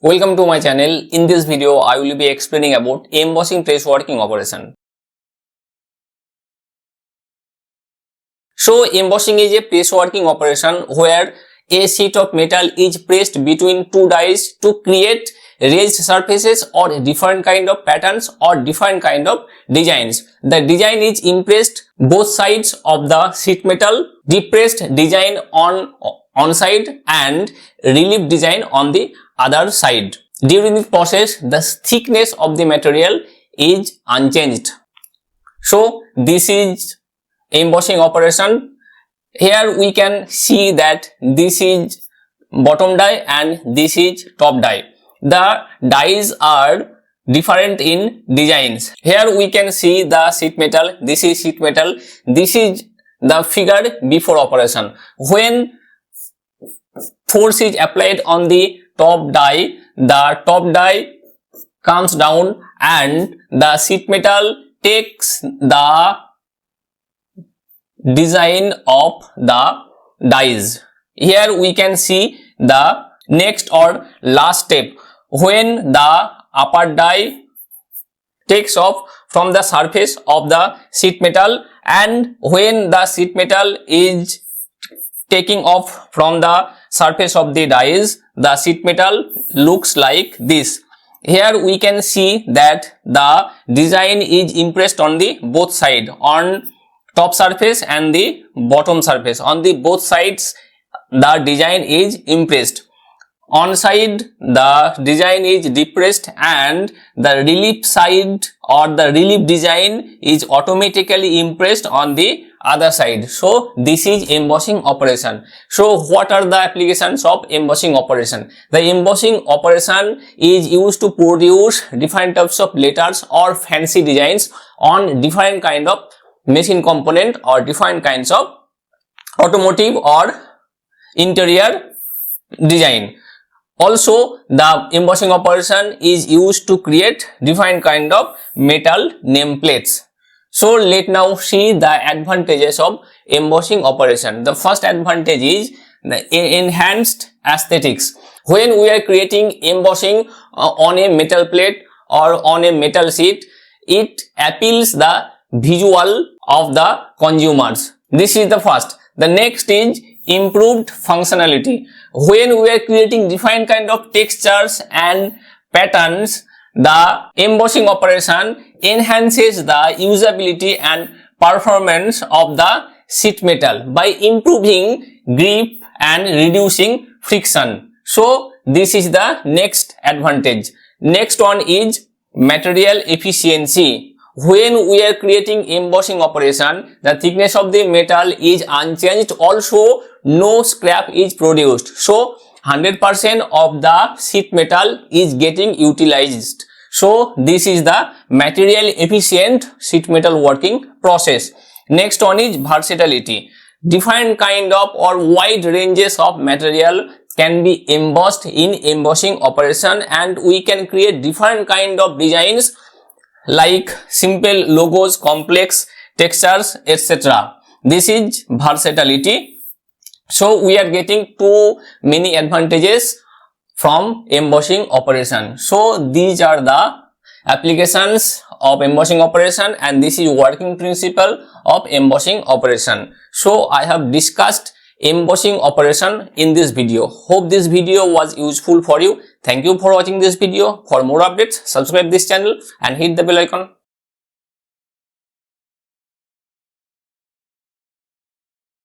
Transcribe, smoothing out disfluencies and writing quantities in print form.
Welcome to my channel. In this video, I will be explaining about embossing press working operation. So, embossing is a press working operation where a sheet of metal is pressed between two dies to create raised surfaces or different kind of patterns or different kind of designs. The design is impressed both sides of the sheet metal, depressed design on side and relief design on the other side. During this process, the thickness of the material is unchanged. So, this is embossing operation. Here we can see that this is bottom die and this is top die. The dies are different in designs. Here we can see the sheet metal. This is sheet metal. This is the figure before operation. When force is applied on the top die comes down and the sheet metal takes the design of the dies. Here we can see the next or last step. When the upper die takes off from the surface of the sheet metal and when the sheet metal is taking off from the surface of the dies, the sheet metal looks like this. Here we can see that the design is impressed on the both side, on top surface and the bottom surface. On the both sides the design is impressed. On side the design is depressed and the relief side or the relief design is automatically impressed on the other side. So this is embossing operation. So what are the applications of embossing operation? The embossing operation is used to produce different types of letters or fancy designs on different kind of machine component or different kinds of automotive or interior design. Also, the embossing operation is used to create different kind of metal nameplates. So, let's now see the advantages of embossing operation. The first advantage is the enhanced aesthetics. When we are creating embossing on a metal plate or on a metal sheet, it appeals the visual of the consumers. This is the first. The next is improved functionality. When we are creating different kind of textures and patterns, the embossing operation enhances the usability and performance of the sheet metal by improving grip and reducing friction. So, this is the next advantage. Next one is material efficiency. When we are creating embossing operation, the thickness of the metal is unchanged. Also, no scrap is produced. So, 100% of the sheet metal is getting utilized. So, this is the material efficient sheet metal working process. Next one is versatility. Different kind of or wide ranges of material can be embossed in embossing operation and we can create different kind of designs like simple logos, complex textures, etc. This is versatility. So, we are getting too many advantages from embossing operation. So, these are the applications of embossing operation and this is working principle of embossing operation. So, I have discussed embossing operation in this video. Hope this video was useful for you. Thank you for watching this video. For more updates, subscribe this channel and hit the bell icon.